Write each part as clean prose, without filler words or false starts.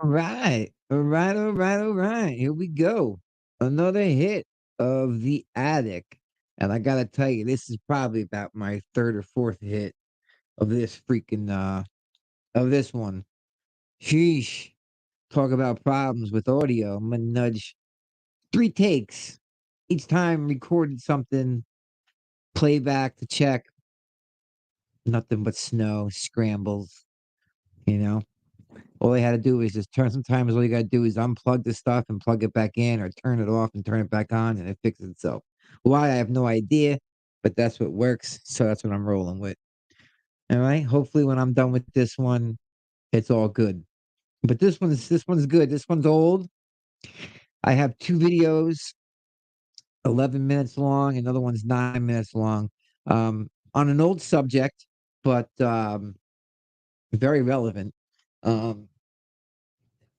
All right. All right. All right. All right. Here we go. Another hit of The Attic. And I gotta tell you, this is probably about my third or fourth hit of this freaking of this one. Sheesh. Talk about problems with audio. I'm gonna nudge three takes. Each time recorded something, playback to check, nothing but snow, scrambles, you know. All I had to do is just turn. Sometimes all you got to do is unplug the stuff and plug it back in, or turn it off and turn it back on, and it fixes itself. Why? I have no idea, but that's what works. So that's what I'm rolling with. All right. Hopefully, when I'm done with this one, it's all good. But this one's good. This one's old. I have two videos, 11 minutes long. Another one's 9 minutes long, on an old subject, but very relevant. Um,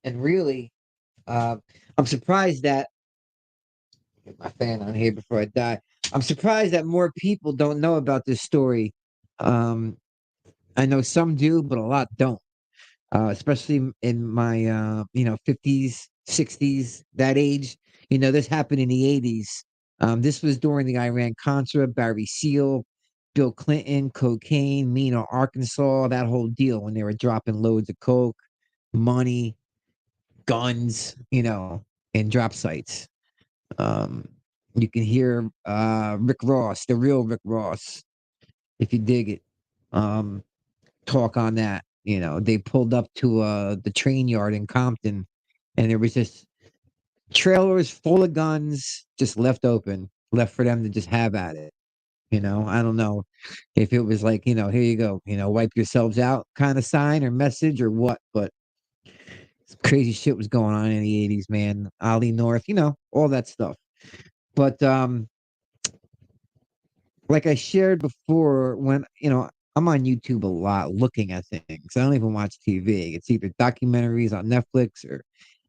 and really, uh, I'm surprised that get my fan on here before I die. I'm surprised that more people don't know about this story. Um, I know some do, but a lot don't. Especially in my 50s, 60s, that age. This happened in the 80s. This was during the Iran Contra, Barry Seal, Bill Clinton, cocaine, Mena, Arkansas, that whole deal when they were dropping loads of coke, money, guns, in drop sites. Um, you can hear Rick Ross, the real Rick Ross, if you dig it, um, talk on that. They pulled up to the train yard in Compton, and there was just trailers full of guns just left open, left for them to just have at it. I don't know if it was like, here you go, wipe yourselves out kind of sign or message or what, but crazy shit was going on in the 80s, man. Ollie North, all that stuff. But like I shared before, when I'm on YouTube a lot looking at things. I don't even watch TV. It's either documentaries on Netflix or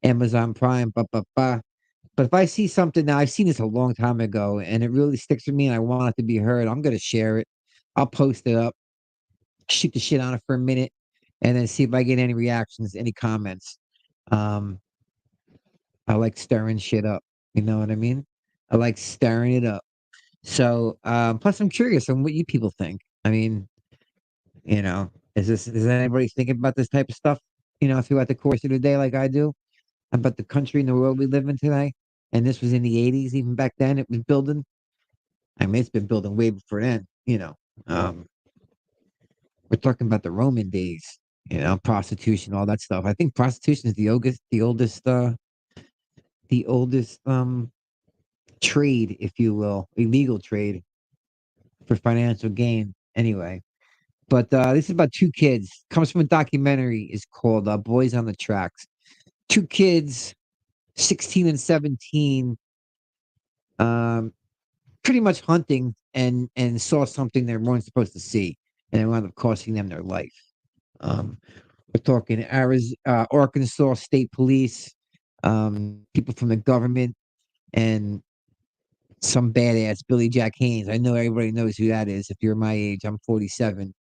Amazon Prime, But if I see something now, I've seen this a long time ago, and it really sticks with me, and I want it to be heard, I'm gonna share it. I'll post it up, shoot the shit on it for a minute, and then see if I get any reactions, any comments. Um, I like stirring shit up. You know what I mean? I like stirring it up. So, plus I'm curious on what you people think. I mean, is anybody thinking about this type of stuff, throughout the course of the day like I do, about the country and the world we live in today? And this was in the 80s, even back then it was building. I mean, it's been building way before then. Um, we're talking about the Roman days, prostitution, all that stuff. I think prostitution is the oldest trade, if you will, illegal trade for financial gain. Anyway, but this is about two kids. Comes from a documentary. Is called "Boys on the Tracks." Two kids, 16 and 17, um, pretty much hunting and saw something they weren't supposed to see, and it wound up costing them their life. Um, we're talking Arkansas State Police, people from the government, and some badass Billy Jack Haynes. I know everybody knows who that is. If you're my age, I'm 47.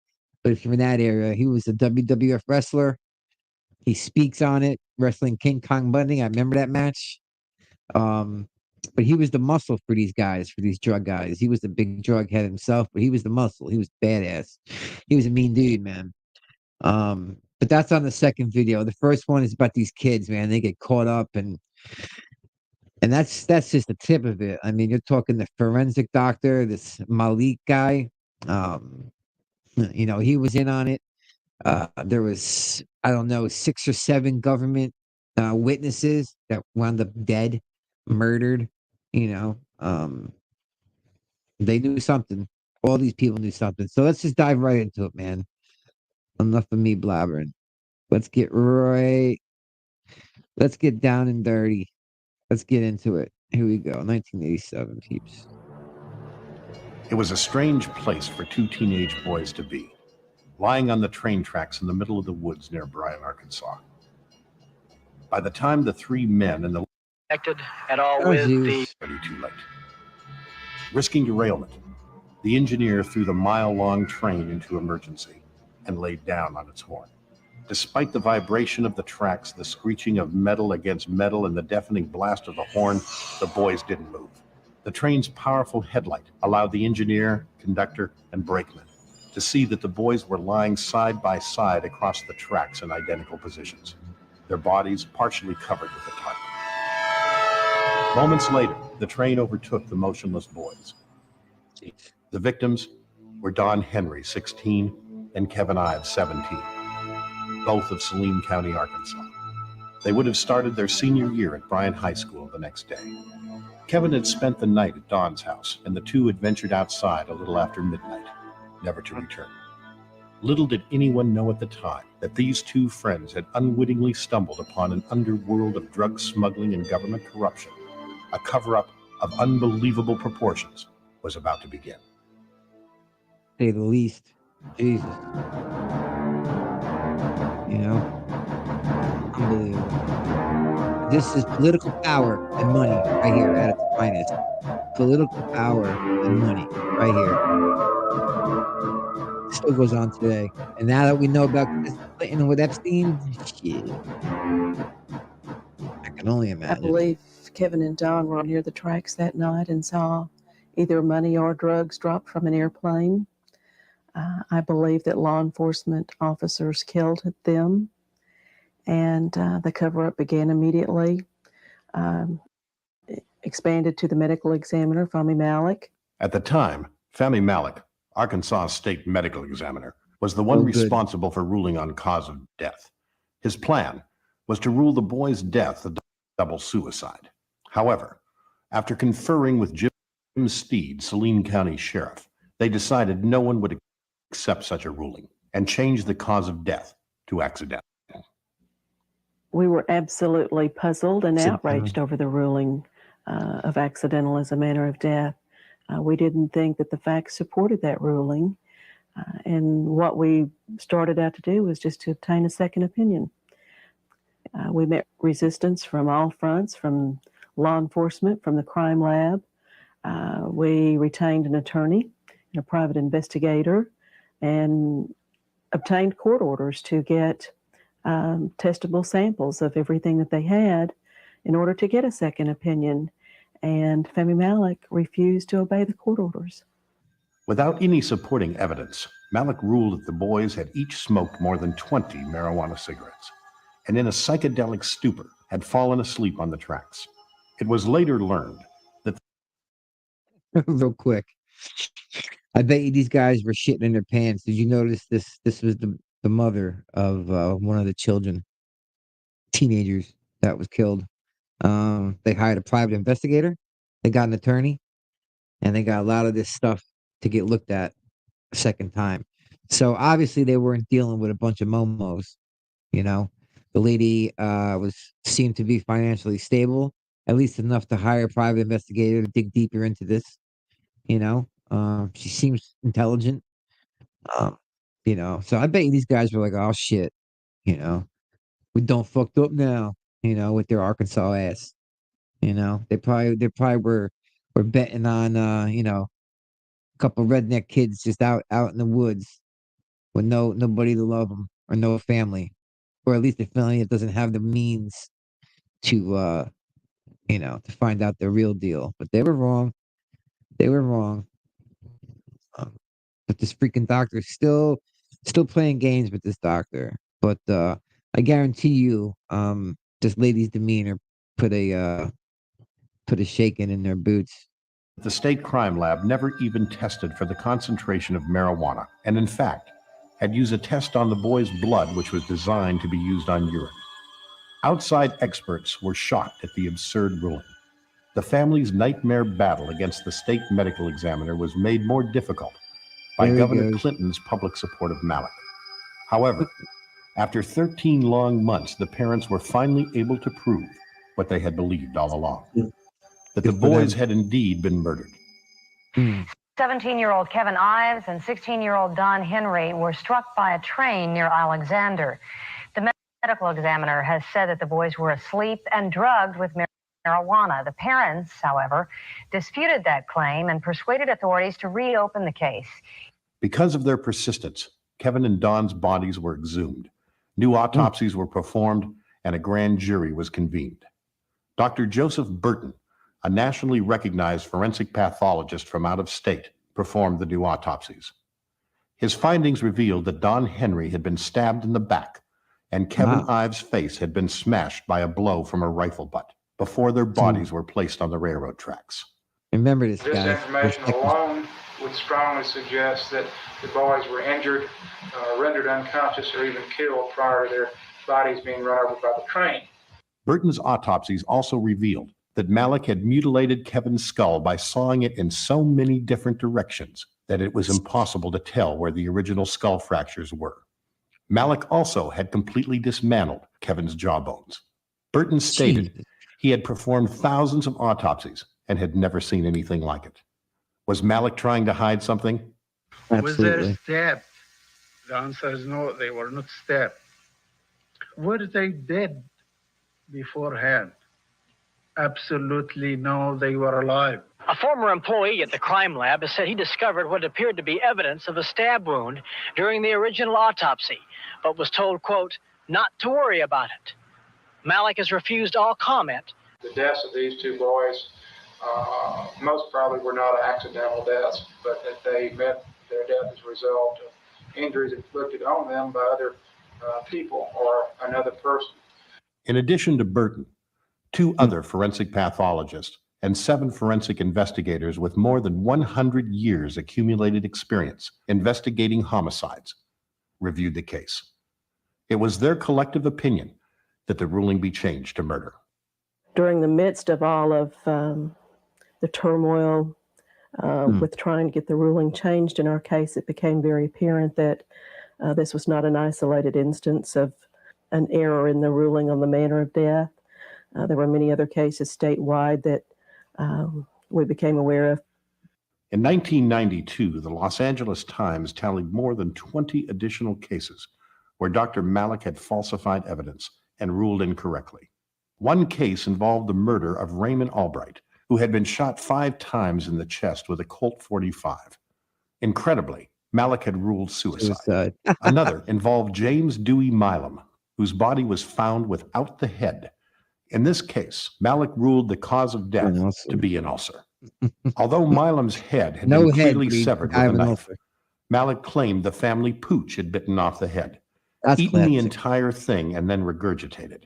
But if you're in that area, he was a WWF wrestler. He speaks on it, wrestling King Kong Bundy. I remember that match. Um, but he was the muscle for these guys, for these drug guys. He was the big drug head himself, but he was the muscle. He was badass. He was a mean dude, man. But that's on the second video. The first one is about these kids, man. They get caught up and that's just the tip of it. I mean, you're talking the forensic doctor, this Malik guy. Um, he was in on it. There was, I don't know, 6 or 7 government witnesses that wound up dead, murdered. You know, um, they knew something. All these people knew something. So let's just dive right into it, man. Enough of me blabbering. Let's get right. Let's get down and dirty. Let's get into it. Here we go. 1987, peeps. It was a strange place for two teenage boys to be, lying on the train tracks in the middle of the woods near Bryan, Arkansas. By the time the three men and the connected at all Oh, with jeez. already too late. Risking derailment, the engineer threw the mile-long train into emergency and laid down on its horn. Despite the vibration of the tracks, the screeching of metal against metal, and the deafening blast of the horn, the boys didn't move. The train's powerful headlight allowed the engineer, conductor, and brakeman to see that the boys were lying side by side across the tracks in identical positions, their bodies partially covered with a tarp. Moments later, the train overtook the motionless boys. The victims were Don Henry, 16, and Kevin Ives, 17, both of Saline County, Arkansas. They would have started their senior year at Bryan High School the next day. Kevin had spent the night at Don's house, and the two had ventured outside a little after midnight, never to return. Little did anyone know at the time that these two friends had unwittingly stumbled upon an underworld of drug smuggling and government corruption. A cover-up of unbelievable proportions was about to begin. Say the least. Jesus. You know? Unbelievable. This is political power and money right here at its finest. Political power and money right here. Still goes on today. And now that we know about Clinton with Epstein, shit. I can only imagine. I believe Kevin and Don were near the tracks that night and saw either money or drugs dropped from an airplane. I believe that law enforcement officers killed them, and the cover-up began immediately. Expanded to the medical examiner, Fahmy Malek. At the time, Fahmy Malek, Arkansas State Medical Examiner, was the one responsible for ruling on cause of death. His plan was to rule the boy's death a double suicide. However, after conferring with Jim Steed, Saline County Sheriff, they decided no one would accept such a ruling and changed the cause of death to accidental. We were absolutely puzzled and outraged over the ruling of accidental as a manner of death. We didn't think that the facts supported that ruling. And what we started out to do was just to obtain a second opinion. We met resistance from all fronts, from law enforcement, from the crime lab. We retained an attorney and a private investigator and obtained court orders to get testable samples of everything that they had in order to get a second opinion. And Fahmy Malek refused to obey the court orders. Without any supporting evidence, Malek ruled that the boys had each smoked more than 20 marijuana cigarettes, and in a psychedelic stupor had fallen asleep on the tracks. It was later learned that... Real quick, I bet you these guys were shitting in their pants. Did you notice this? This was the mother of one of the children, teenagers that was killed. They hired a private investigator. They got an attorney, and they got a lot of this stuff to get looked at a second time. So obviously they weren't dealing with a bunch of momos. You know, the lady seemed to be financially stable, at least enough to hire a private investigator to dig deeper into this. You know, she seems intelligent. You know, so I bet you these guys were like, "Oh shit," you know, we don't fucked up now. You know, with their Arkansas ass. You know, they probably were betting on you know, a couple redneck kids just out in the woods with nobody to love them or no family, or at least a family that doesn't have the means to you know, to find out the real deal. But they were wrong. They were wrong. But this freaking doctor is still playing games with this doctor. But I guarantee you, this lady's demeanor put a shaking in their boots. The state crime lab never even tested for the concentration of marijuana, and in fact, had used a test on the boy's blood which was designed to be used on urine. Outside experts were shocked at the absurd ruling. The family's nightmare battle against the state medical examiner was made more difficult by Governor Clinton's public support of Malek. However, after 13 long months, the parents were finally able to prove what they had believed all along, that the boys had indeed been murdered. 17-year-old Kevin Ives and 16-year-old Don Henry were struck by a train near Alexander. The medical examiner has said that the boys were asleep and drugged with marijuana. The parents, however, disputed that claim and persuaded authorities to reopen the case. Because of their persistence, Kevin and Don's bodies were exhumed. New autopsies were performed, and a grand jury was convened. Dr. Joseph Burton, a nationally recognized forensic pathologist from out of state, performed the new autopsies. His findings revealed that Don Henry had been stabbed in the back, and Kevin Ives' face had been smashed by a blow from a rifle butt before their bodies were placed on the railroad tracks. Remember this, This guys. information alone would strongly suggest that the boys were injured, rendered unconscious, or even killed prior to their bodies being run over by the train. Burton's autopsies also revealed that Malik had mutilated Kevin's skull by sawing it in so many different directions that it was impossible to tell where the original skull fractures were. Malik also had completely dismantled Kevin's jawbones. Burton stated he had performed thousands of autopsies and had never seen anything like it. Was Malik trying to hide something? Absolutely. Was they stabbed? The answer is no, they were not stabbed. Were they dead beforehand? Absolutely no, they were alive. A former employee at the crime lab has said he discovered what appeared to be evidence of a stab wound during the original autopsy, but was told, quote, not to worry about it. Malik has refused all comment. The deaths of these two boys most probably were not accidental deaths, but that they met their death as a result of injuries inflicted on them by other people or another person. In addition to Burton, 2 other forensic pathologists and 7 forensic investigators with more than 100 years accumulated experience investigating homicides reviewed the case. It was their collective opinion that the ruling be changed to murder. During the midst of all of the turmoil with trying to get the ruling changed in our case, it became very apparent that this was not an isolated instance of an error in the ruling on the manner of death. There were many other cases statewide that we became aware of. In 1992, the Los Angeles Times tallied more than 20 additional cases where Dr. Malik had falsified evidence and ruled incorrectly. One case involved the murder of Raymond Albright, who had been shot 5 times in the chest with a Colt 45. Incredibly, Malik had ruled suicide. Another involved James Dewey Milam, whose body was found without the head. In this case, Malik ruled the cause of death to be an ulcer. Although Milam's head had been clearly severed with a knife, Malik claimed the family pooch had bitten off the head, eaten the entire thing, and then regurgitated.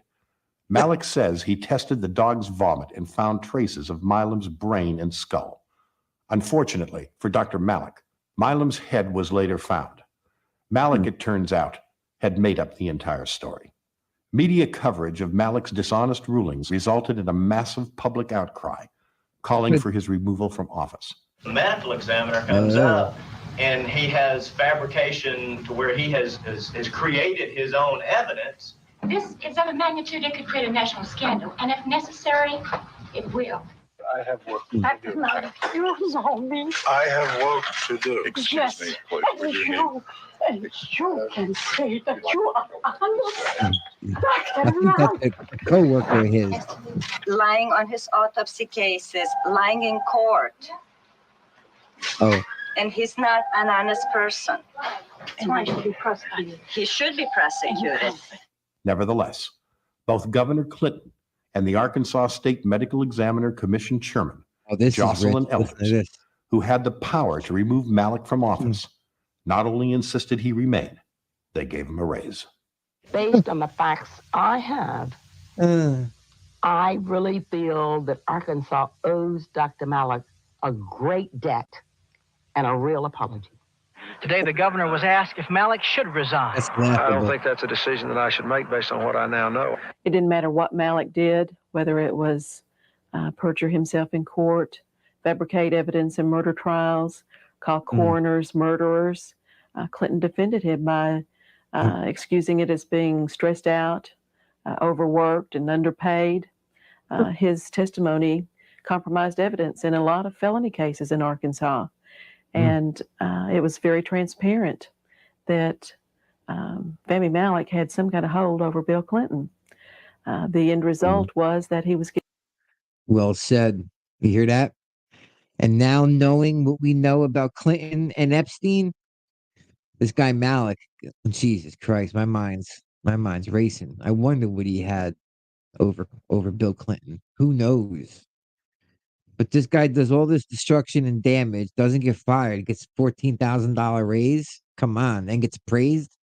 Malik says he tested the dog's vomit and found traces of Milam's brain and skull. Unfortunately for Dr. Malik, Milam's head was later found. Malik, it turns out, had made up the entire story. Media coverage of Malik's dishonest rulings resulted in a massive public outcry, calling for his removal from office. The medical examiner comes up and he has fabrication to where he has created his own evidence. This is of a magnitude it could create a national scandal, and if necessary, it will. I have work to do. I have work to do. Excuse me, please. You can say that you are I think that's a co-worker of his. Lying on his autopsy cases, lying in court. Oh. And he's not an honest person. And why should be prosecuted? He should be prosecuted. Nevertheless, both Governor Clinton and the Arkansas State Medical Examiner Commission Chairman, Jocelyn Elders, who had the power to remove Malik from office, not only insisted he remain, they gave him a raise. Based on the facts I have, I really feel that Arkansas owes Dr. Malik a great debt and a real apology. Today, the governor was asked if Malik should resign. I don't think that's a decision that I should make based on what I now know. It didn't matter what Malik did, whether it was perjure himself in court, fabricate evidence in murder trials, call coroners murderers. Clinton defended him by excusing it as being stressed out, overworked, and underpaid. His testimony compromised evidence in a lot of felony cases in Arkansas. And it was very transparent that Fahmy Malik had some kind of hold over Bill Clinton. The end result was that he was... Well said. You hear that? And now knowing what we know about Clinton and Epstein, this guy Malik, Jesus Christ, my mind's My mind's racing. I wonder what he had over Bill Clinton. Who knows? But this guy does all this destruction and damage, doesn't get fired, gets $14,000 raise. Come on, and gets praised.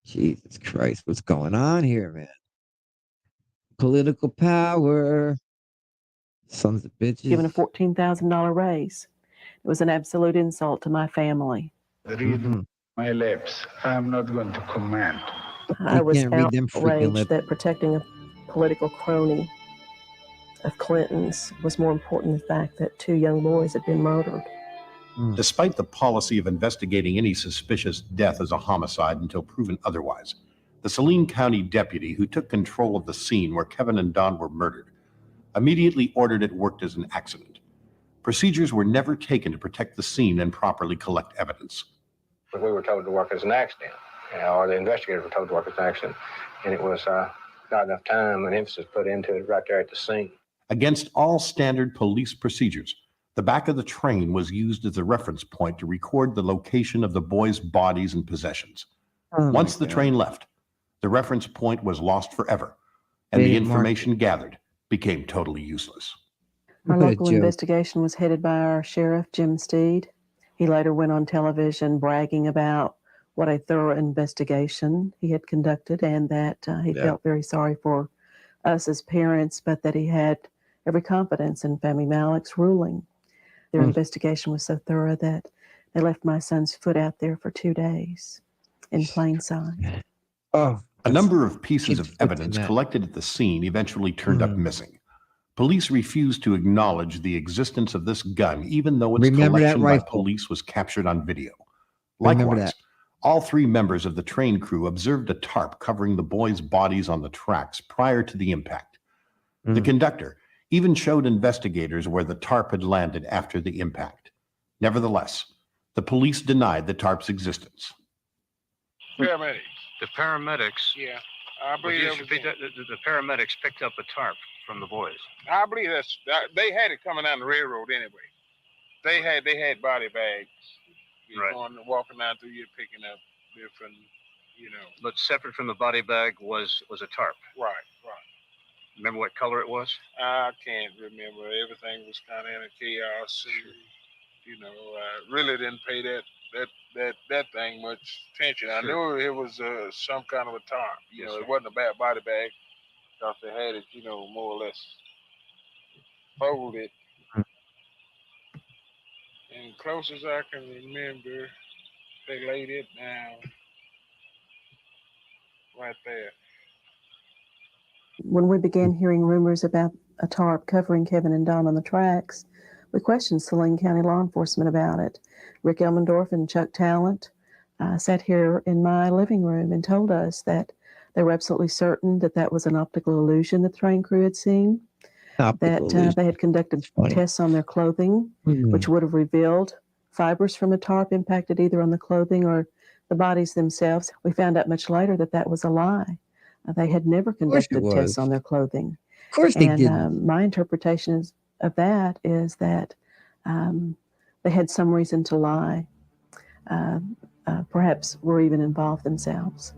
Jesus Christ, what's going on here, man? Political power, sons of bitches. Given a $14,000 raise. It was an absolute insult to my family. Read my lips. I'm not going to comment. I was can't read them freaking lips. outraged that protecting a political crony of Clinton's was more important than the fact that 2 young boys had been murdered. Despite the policy of investigating any suspicious death as a homicide until proven otherwise, the Saline County deputy who took control of the scene where Kevin and Don were murdered immediately ordered it worked as an accident. Procedures were never taken to protect the scene and properly collect evidence. We were told to work as an accident, or the investigators were told to work as an accident, and it was not enough time and emphasis put into it right there at the scene. Against all standard police procedures, the back of the train was used as a reference point to record the location of the boys' bodies and possessions. Once the train left, the reference point was lost forever, and the information gathered became totally useless. Our local investigation was headed by our sheriff, Jim Steed. He later went on television bragging about what a thorough investigation he had conducted, and that he felt very sorry for us as parents, but that he had every confidence in Family Malik's ruling. Their investigation was so thorough that they left my son's foot out there for 2 days in plain sight. A number of pieces of evidence collected at the scene eventually turned up missing. Police refused to acknowledge the existence of this gun, even though its collection by police was captured on video. Likewise, all 3 members of the train crew observed a tarp covering the boys' bodies on the tracks prior to the impact. The conductor even showed investigators where the tarp had landed after the impact. Nevertheless, the police denied the tarp's existence. Paramedics. The paramedics. Yeah, I believe the paramedics picked up a tarp from the boys. I believe they had it coming down the railroad anyway. They had body bags. Walking down through here picking up different, But separate from the body bag was a tarp. Right. Remember what color it was? I can't remember. Everything was kind of in a chaos. I really didn't pay that thing much attention. I knew it was some kind of a tarp. It wasn't a bad body bag because they had it, more or less folded. And close as I can remember, they laid it down right there. When we began hearing rumors about a tarp covering Kevin and Don on the tracks, we questioned Saline County law enforcement about it. Rick Elmendorf and Chuck Talent sat here in my living room and told us that they were absolutely certain that was an optical illusion that the train crew had seen, that they had conducted tests on their clothing, which would have revealed fibers from a tarp impacted either on the clothing or the bodies themselves. We found out much later that was a lie. They had never conducted tests on their clothing. Of course they didn't. My interpretation of that is that they had some reason to lie. Perhaps were even involved themselves.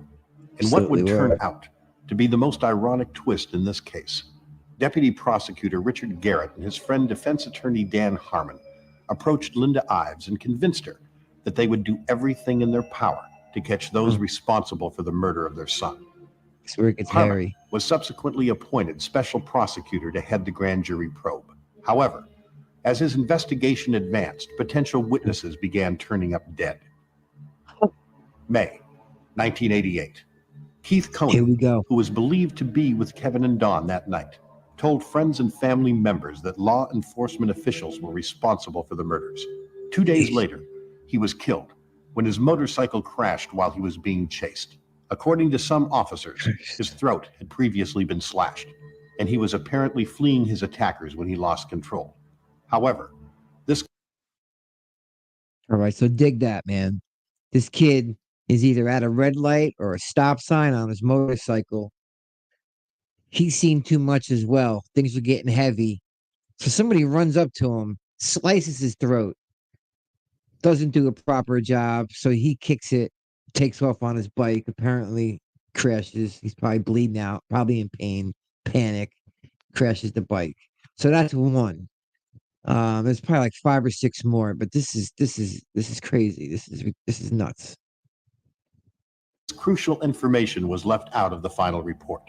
In what would turn out to be the most ironic twist in this case, Deputy Prosecutor Richard Garrett and his friend defense attorney Dan Harmon approached Linda Ives and convinced her that they would do everything in their power to catch those responsible for the murder of their son. Harmon was subsequently appointed special prosecutor to head the grand jury probe. However, as his investigation advanced, potential witnesses began turning up dead. May 1988. Keith Coney, who was believed to be with Kevin and Don that night, told friends and family members that law enforcement officials were responsible for the murders. 2 days later, he was killed when his motorcycle crashed while he was being chased. According to some officers, his throat had previously been slashed, and he was apparently fleeing his attackers when he lost control. However, this... All right, so dig that, man. This kid is either at a red light or a stop sign on his motorcycle. He's seen too much as well. Things were getting heavy. So somebody runs up to him, slices his throat, doesn't do a proper job, so he kicks it, takes off on his bike. Apparently, crashes. He's probably bleeding out, probably in pain, panic, crashes the bike. So that's one. There's probably like 5 or 6 more, but this is crazy. This is nuts. Crucial information was left out of the final report.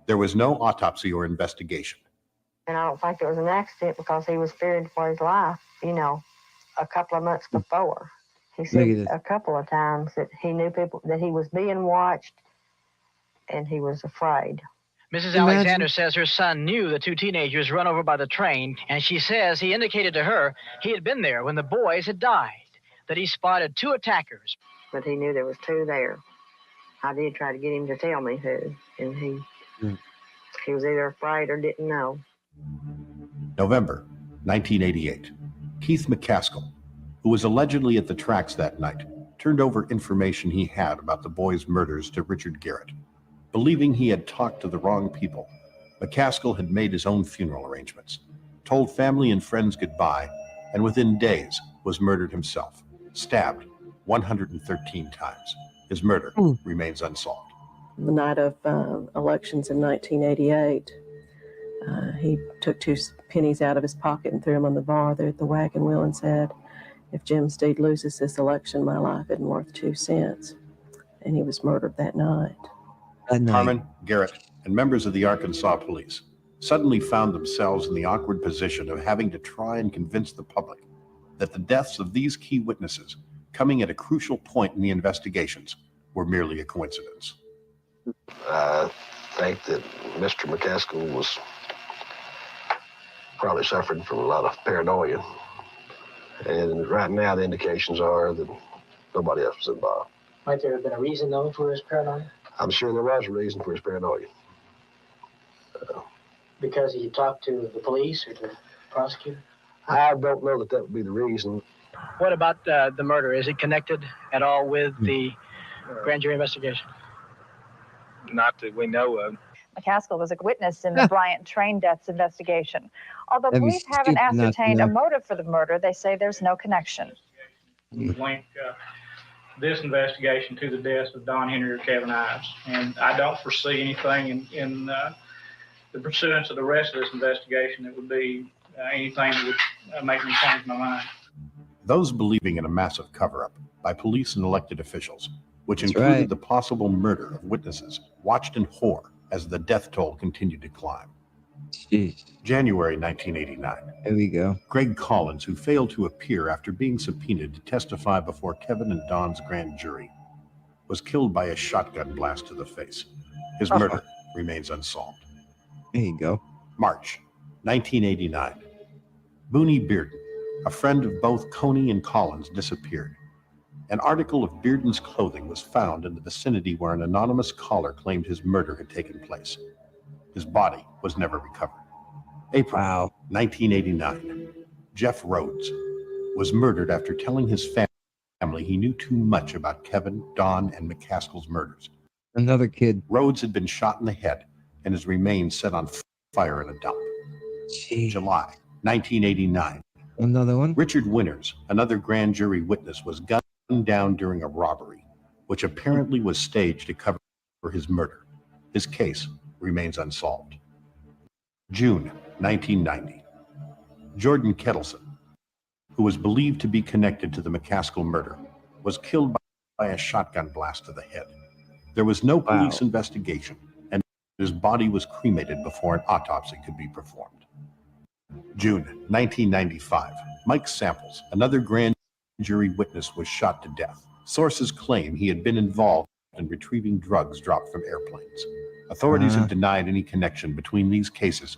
There was no autopsy or investigation. And I don't think it was an accident because he was fearing for his life, a couple of months before. He said a couple of times that he knew people, that he was being watched, and he was afraid. Mrs. Alexander says her son knew the two teenagers run over by the train, and she says he indicated to her he had been there when the boys had died, that he spotted 2 attackers. But he knew there was 2 there. I did try to get him to tell me who, and he was either afraid or didn't know. November 1988. Keith McCaskill, who was allegedly at the tracks that night, turned over information he had about the boys' murders to Richard Garrett. Believing he had talked to the wrong people, McCaskill had made his own funeral arrangements, told family and friends goodbye, and within days was murdered himself, stabbed 113 times. His murder remains unsolved. The night of elections in 1988, he took 2 pennies out of his pocket and threw them on the bar there at the wagon wheel and said, "If Jim Steed loses this election, my life isn't worth 2 cents." And he was murdered that night. Harmon, Garrett, and members of the Arkansas police suddenly found themselves in the awkward position of having to try and convince the public that the deaths of these key witnesses, coming at a crucial point in the investigations, were merely a coincidence. I think that Mr. McCaskill was probably suffering from a lot of paranoia. And right now the indications are that nobody else was involved. Might there have been a reason, though, for his paranoia? I'm sure there was a reason for his paranoia. Because he talked to the police or the prosecutor? I don't know that would be the reason. What about the murder? Is it connected at all with the grand jury investigation? Not that we know of. McCaskill was a witness in the Bryant train deaths investigation. Although police haven't ascertained a motive for the murder, they say there's no connection. Link this investigation to the deaths of Don Henry or Kevin Ives, and I don't foresee anything in the pursuance of the rest of this investigation that would be anything that would make me change my mind. Those believing in a massive cover-up by police and elected officials, which included the possible murder of witnesses, watched in horror as the death toll continued to climb. Jeez. January 1989. There we go. Greg Collins, who failed to appear after being subpoenaed to testify before Kevin and Don's grand jury, was killed by a shotgun blast to the face. His murder remains unsolved. There you go. March 1989. Boonie Bearden, a friend of both Coney and Collins, disappeared. An article of Bearden's clothing was found in the vicinity where an anonymous caller claimed his murder had taken place. His body was never recovered. April 1989. Jeff Rhodes was murdered after telling his family he knew too much about Kevin, Don, and McCaskill's murders. Another kid. Rhodes had been shot in the head and his remains set on fire in a dump. July 1989. Another one. Richard Winters, another grand jury witness, was gunned down during a robbery, which apparently was staged to cover his murder. His case remains unsolved. June 1990. Jordan Ketelsen, who was believed to be connected to the McCaskill murder, was killed by a shotgun blast to the head. There was no police investigation, and his body was cremated before an autopsy could be performed. June 1995. Mike Samples, another grand jury witness, was shot to death. Sources claim he had been involved in retrieving drugs dropped from airplanes. Authorities have denied any connection between these cases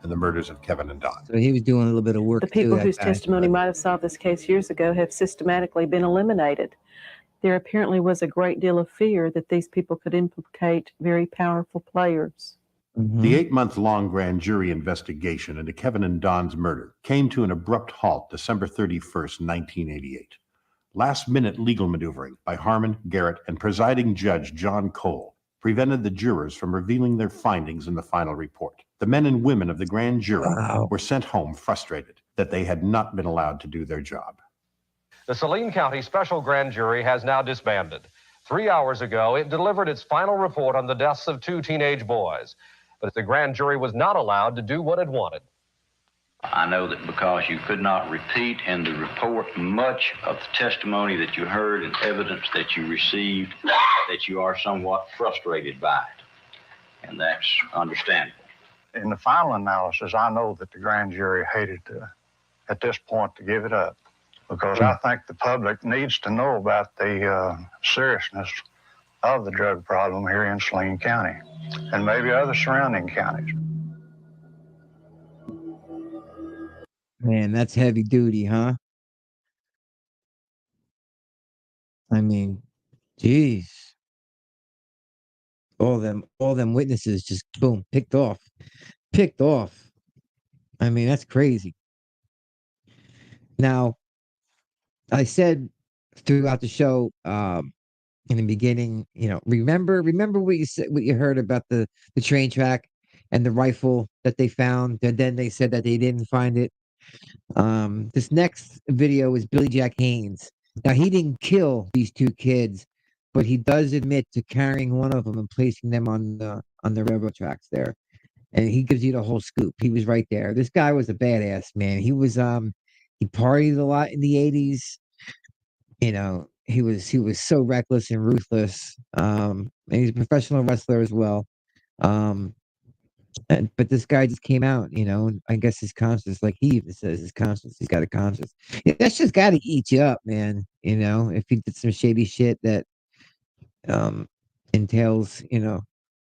and the murders of Kevin and Don. So he was doing a little bit of work. The people whose testimony might have solved this case years ago have systematically been eliminated. There apparently was a great deal of fear that these people could implicate very powerful players. The 8-month-long grand jury investigation into Kevin and Don's murder came to an abrupt halt December 31st, 1988. Last-minute legal maneuvering by Harmon, Garrett, and presiding judge John Cole prevented the jurors from revealing their findings in the final report. The men and women of the grand jury were sent home frustrated that they had not been allowed to do their job. The Saline County Special Grand Jury has now disbanded. 3 hours ago, it delivered its final report on the deaths of 2 teenage boys. But the grand jury was not allowed to do what it wanted. I know that because you could not repeat in the report much of the testimony that you heard and evidence that you received, that you are somewhat frustrated by it. And that's understandable. In the final analysis, I know that the grand jury hated at this point to give it up, because I think the public needs to know about the seriousness of the drug problem here in Saline County and maybe other surrounding counties. Man, that's heavy duty, huh? I mean, geez. All them witnesses just boom, picked off. I mean, that's crazy. Now, I said throughout the show, in the beginning, remember what you said, what you heard about the train track and the rifle that they found, and then they said that they didn't find it. This next video is Billy Jack Haynes. Now, he didn't kill these 2 kids, but he does admit to carrying one of them and placing them on the railroad tracks there. And he gives you the whole scoop. He was right there. This guy was a badass, man. He was he partied a lot in the 80s. He was so reckless and ruthless. And he's a professional wrestler as well. But this guy just came out, and I guess his conscience, like he even says, his conscience, he's got a conscience. That's just got to eat you up, man. If he did some shady shit that entails,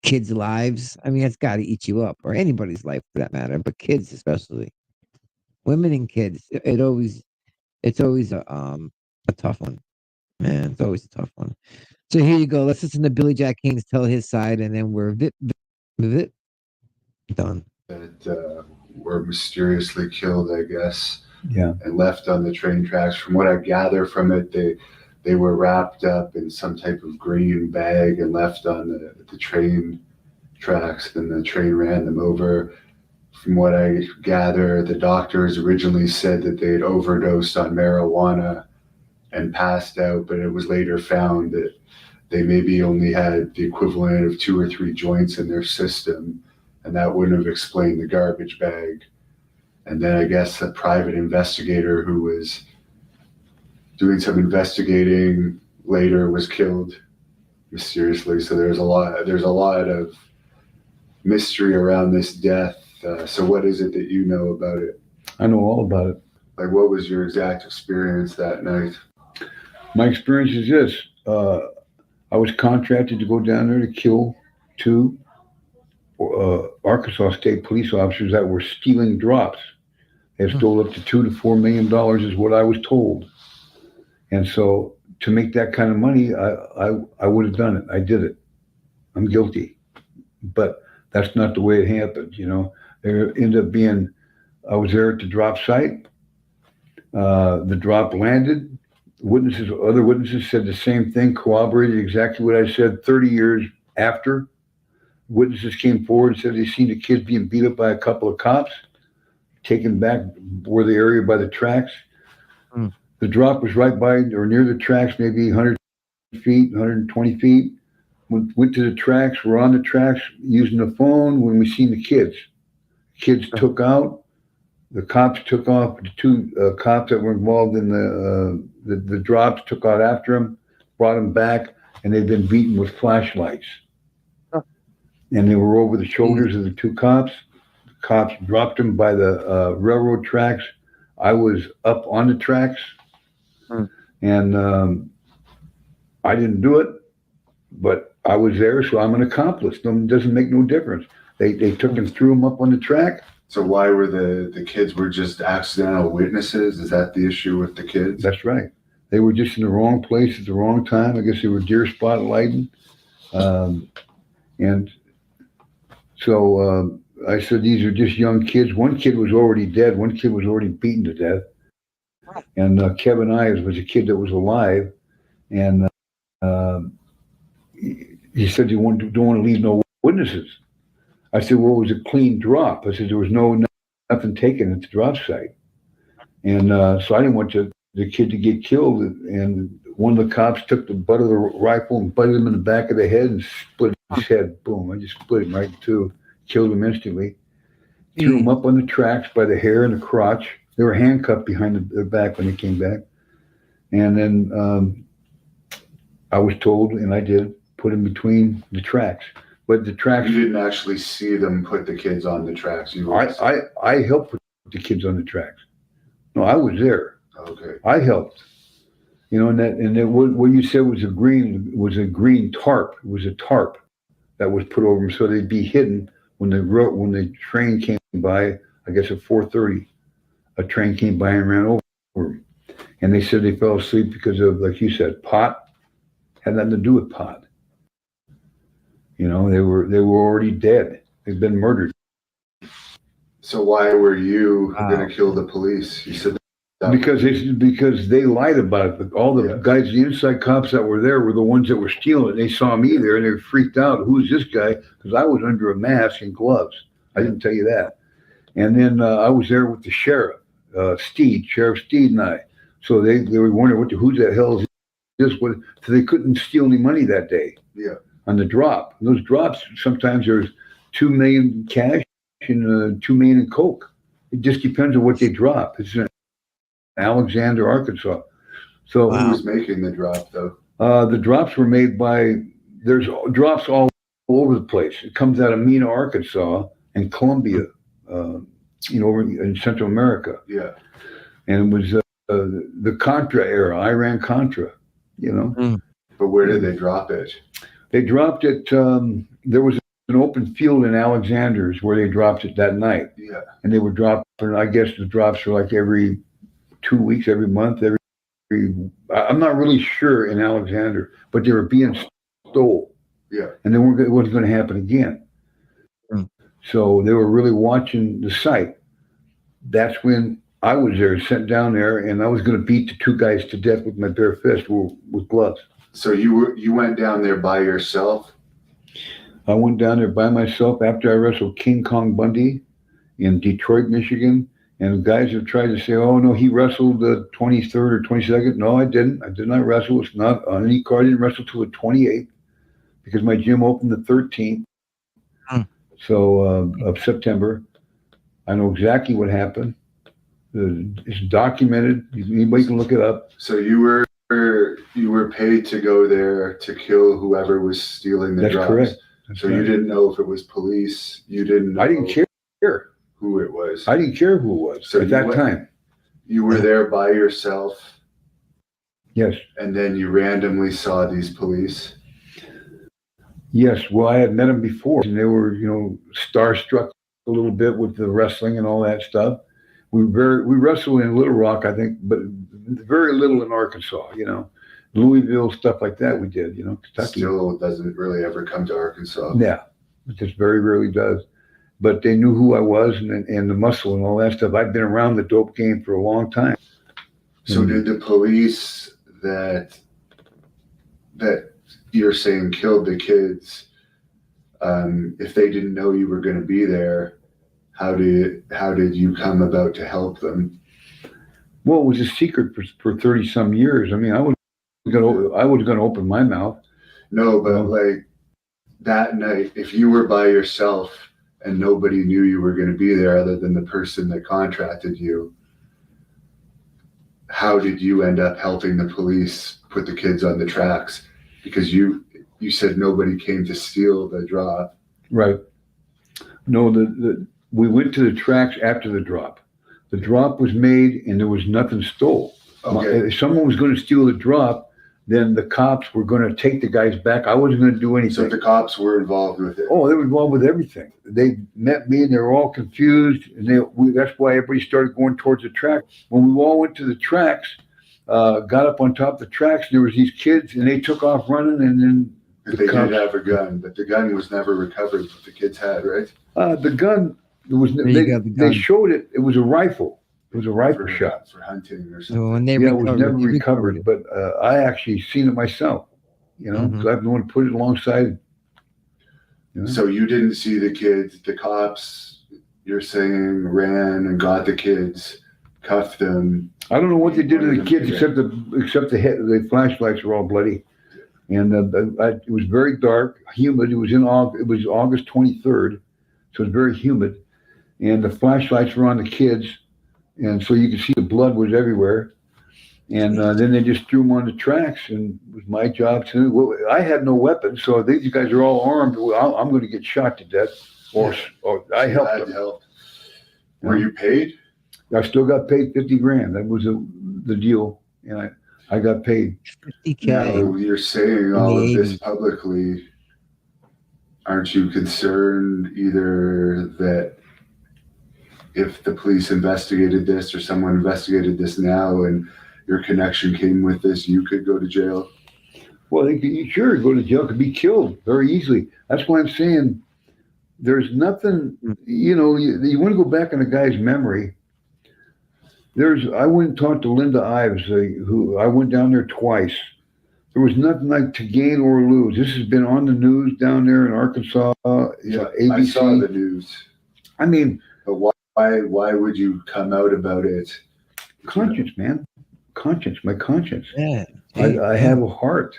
kids' lives. I mean, it's got to eat you up, or anybody's life for that matter, but kids especially. Women and kids, it's always a tough one, man. It's always a tough one. So here you go. Let's listen to Billy Jack Haynes tell his side, and then we're done. That were mysteriously killed, I guess. Yeah. And left on the train tracks. From what I gather from it, they were wrapped up in some type of green bag and left on the train tracks. And the train ran them over. From what I gather, the doctors originally said that they had overdosed on marijuana and passed out, but it was later found that they maybe only had the equivalent of 2 or 3 joints in their system, and that wouldn't have explained the garbage bag. And then I guess a private investigator who was doing some investigating later was killed mysteriously. So there's a lot of mystery around this death. So what is it that you know about it? I know all about it. Like, what was your exact experience that night? My experience is this. I was contracted to go down there to kill 2 Arkansas State police officers that were stealing drops. They stole up to $2 to $4 million is what I was told. And so to make that kind of money, I would have done it. I did it. I'm guilty. But that's not the way it happened, There ended up being, I was there at the drop site. The drop landed. Other witnesses said the same thing, corroborated exactly what I said 30 years after. Witnesses came forward and said they seen the kids being beat up by a couple of cops, taken back where the area by the tracks. The drop was right by or near the tracks, maybe 100 feet, 120 feet. Went to the tracks, were on the tracks using the phone when we seen the kids. Kids took out, the cops took off, the 2 cops that were involved in the drops took out after them, brought them back, and they'd been beaten with flashlights. And they were over the shoulders of the 2 cops. The cops dropped them by the railroad tracks. I was up on the tracks, and I didn't do it, but I was there, so I'm an accomplice. It doesn't make no difference. They took and threw them up on the track. So why were the kids were just accidental witnesses? Is that the issue with the kids? That's right. They were just in the wrong place at the wrong time. I guess they were deer spotlighting. And so I said, these are just young kids. One kid was already dead. One kid was already beaten to death. And Kevin Ives was a kid that was alive. And he said, don't want to leave no witnesses. I said, well, it was a clean drop. I said, there was nothing taken at the drop site. And so I didn't want the kid to get killed. And one of the cops took the butt of the rifle and butted him in the back of the head and split his head. Boom! I just split him right in two, killed him instantly. Threw him up on the tracks by the hair and the crotch. They were handcuffed behind their back when they came back. And then I was told, and I did, put him between the tracks. But the tracks. You didn't actually see them put the kids on the tracks. I helped put the kids on the tracks. No, I was there. Okay. I helped. You know, and that what you said was a green tarp. It was a tarp that was put over them so they'd be hidden when the train came by. I guess at 4:30, a train came by and ran over them. And they said they fell asleep because of, like you said, pot. Had nothing to do with pot. You know, they were already dead. They'd been murdered. So why were you going to kill the police? You said because they lied about it. All the guys, the inside cops that were there were the ones that were stealing it. They saw me there and they were freaked out. Who's this guy? Because I was under a mask and gloves. I didn't tell you that. And then I was there with the sheriff, Sheriff Steed and I. So they were wondering who the hell is this? So they couldn't steal any money that day. Yeah. On the drop. Those drops, sometimes there's $2 million cash and $2 million in coke. It just depends on what they drop. It's in Alexander, Arkansas. So who was making the drop though? The drops were made by, there's drops all over the place. It comes out of Mena, Arkansas and Colombia, over in Central America. Yeah. And it was the Contra era, Iran-Contra, But where did they drop it? They dropped it, there was an open field in Alexander's where they dropped it that night. Yeah. And they were dropping, I guess the drops were like every 2 weeks, every month, I'm not really sure in Alexander, but they were being stole. Yeah. And it wasn't going to happen again. So they were really watching the site. That's when I was there, sent down there, and I was going to beat the two guys to death with my bare fist with gloves. So you went down there by yourself? I went down there by myself after I wrestled King Kong Bundy in Detroit, Michigan. And the guys have tried to say, oh, no, he wrestled the 23rd or 22nd. No, I didn't. I did not wrestle. It's not on any card. I didn't wrestle till the 28th because my gym opened the 13th. So of September. I know exactly what happened. It's documented. Anybody can look it up. So you were paid to go there to kill whoever was stealing the drops. That's correct. That's You didn't know if it was police. You didn't know. I didn't care who it was. I didn't care who it was So at that time. You were there by yourself. Yes. And then you randomly saw these police. Yes. Well, I had met them before, and they were, starstruck a little bit with the wrestling and all that stuff. We wrestled in Little Rock, I think, but very little in Arkansas. Louisville, stuff like that. We did. Kentucky still doesn't really ever come to Arkansas. Yeah, it just very rarely does. But they knew who I was and the muscle and all that stuff. I'd been around the dope game for a long time. So did the police that you're saying killed the kids, if they didn't know you were going to be there, how did you come about to help them? Well, it was a secret for 30 some years. I mean, I was going to open my mouth. No, but like that night, if you were by yourself and nobody knew you were going to be there other than the person that contracted you, how did you end up helping the police put the kids on the tracks? Because you said nobody came to steal the drop. Right. No, we went to the tracks after the drop. The drop was made and there was nothing stole. Okay. If someone was going to steal the drop, then the cops were going to take the guys back. I wasn't going to do anything. So the cops were involved with it? Oh, they were involved with everything. They met me and they were all confused. And that's why everybody started going towards the track. When we all went to the tracks, got up on top of the tracks, there was these kids and they took off running and then they did have a gun, but the gun was never recovered that the kids had, right? The gun, they showed it. It was a rifle. It was a rifle shot. For hunting or something. So when it was never recovered, but I actually seen it myself, because I've been one to put it alongside. So you didn't see the kids, the cops, you're saying, ran and got the kids, cuffed them. I don't know what they did to the kids except the flashlights were all bloody. And it was very dark, humid. It was August 23rd, so it was very humid. And the flashlights were on the kids, and so you could see the blood was everywhere. And then they just threw them on the tracks, and it was my job to. Well, I had no weapons, so these guys are all armed. Well, I'm going to get shot to death, or I helped them. Were you paid? I still got paid $50,000. That was the deal, and I got paid. Now you're saying all of this publicly. Aren't you concerned either that if the police investigated this or someone investigated this now and your connection came with this, you could go to jail? Well, you sure go to jail, could be killed very easily. That's why I'm saying there's nothing, you want to go back in a guy's memory. I went and talked to Linda Ives, who I went down there twice. There was nothing like to gain or lose. This has been on the news down there in Arkansas. ABC. I saw the news. I mean, but why would you come out about it? Conscience, man. Conscience, my conscience. Yeah. I have a heart.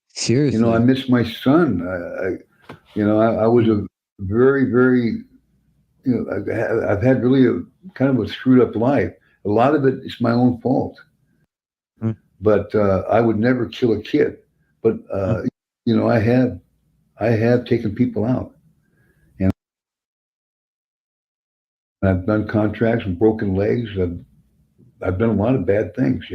Seriously. I miss my son. I was a very, very, I've had really a kind of a screwed up life. A lot of it is my own fault. But I would never kill a kid. But I have taken people out, and I've done contracts with broken legs. I've done a lot of bad things,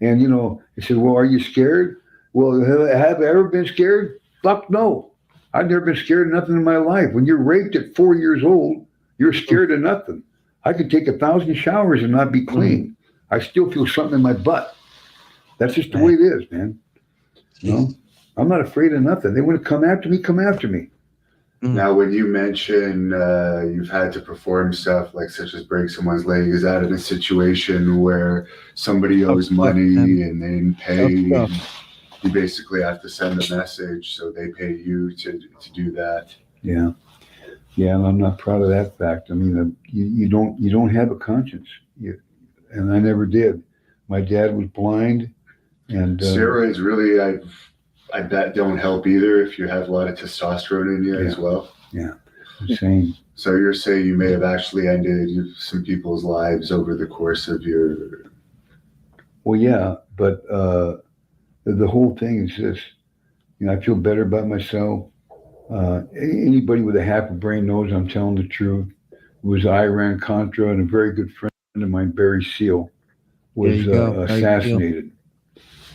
And he said, "Well, are you scared?" Well, have I ever been scared? Fuck no. I've never been scared of nothing in my life. When you're raped at 4 years old, you're scared of nothing. I could take 1,000 showers and not be clean. I still feel something in my butt. That's just the way it is, man. I'm not afraid of nothing. They want to come after me, come after me. Now, when you mention you've had to perform stuff like such as break someone's leg, is that in a situation where somebody owes money and they didn't pay? You basically have to send a message so they pay you to do that. Yeah. Yeah, and I'm not proud of that fact. I mean, you don't have a conscience, and I never did. My dad was blind, and steroids really, I bet don't help either if you have a lot of testosterone in you as well. Yeah, same. So you're saying you may have actually ended some people's lives over the course of your. Well, yeah, but the whole thing is this. I feel better about myself. Anybody with a half a brain knows I'm telling the truth. It was Iran Contra, and a very good friend of mine, Barry Seal, was assassinated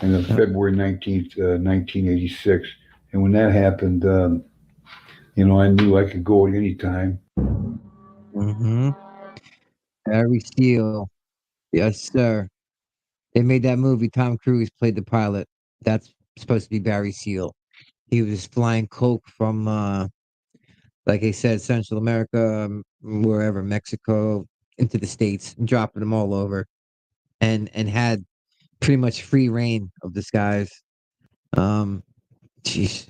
on February 19th, 1986. And when that happened, I knew I could go at any time. Barry Seal. Yes, sir. They made that movie. Tom Cruise played the pilot. That's supposed to be Barry Seal. He was flying coke from, like I said, Central America, wherever, Mexico, into the States, and dropping them all over, and had pretty much free reign of the skies. Jeez.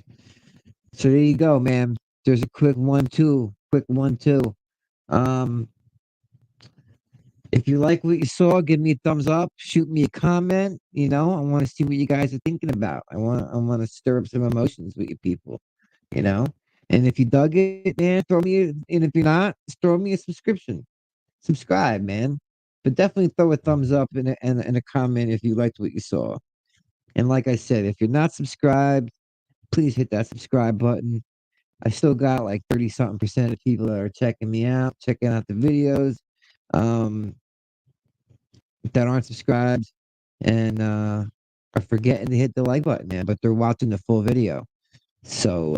So there you go, man. There's a quick 1-2. If you like what you saw, give me a thumbs up, shoot me a comment. I want to see what you guys are thinking about. I want to stir up some emotions with you people, And if you dug it, man, and if you're not, throw me a subscribe, man. But definitely throw a thumbs up and a comment if you liked what you saw. And like I said, if you're not subscribed, please hit that subscribe button. I still got like 30-something% of people that are checking me out, checking out the videos. That aren't subscribed and are forgetting to hit the like button, man, but they're watching the full video. So,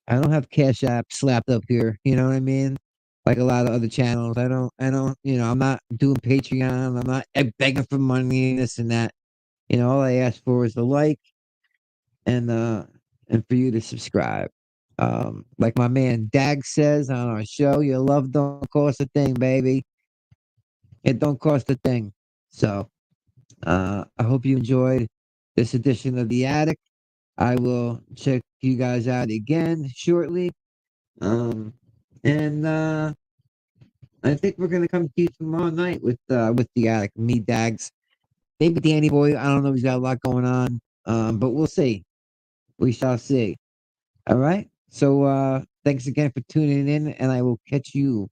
I don't have Cash App slapped up here. You know what I mean? Like a lot of other channels. I don't, I'm not doing Patreon. I'm not begging for money and this and that. All I ask for is a like and for you to subscribe. Like my man Dag says on our show, your love don't cost a thing, baby. It don't cost a thing. So I hope you enjoyed this edition of The Attic. I will check you guys out again shortly. And I think we're gonna come to you tomorrow night with the attic. Me, Dags, maybe Danny Boy. I don't know. He's got a lot going on. But we'll see. We shall see. All right. So thanks again for tuning in, and I will catch you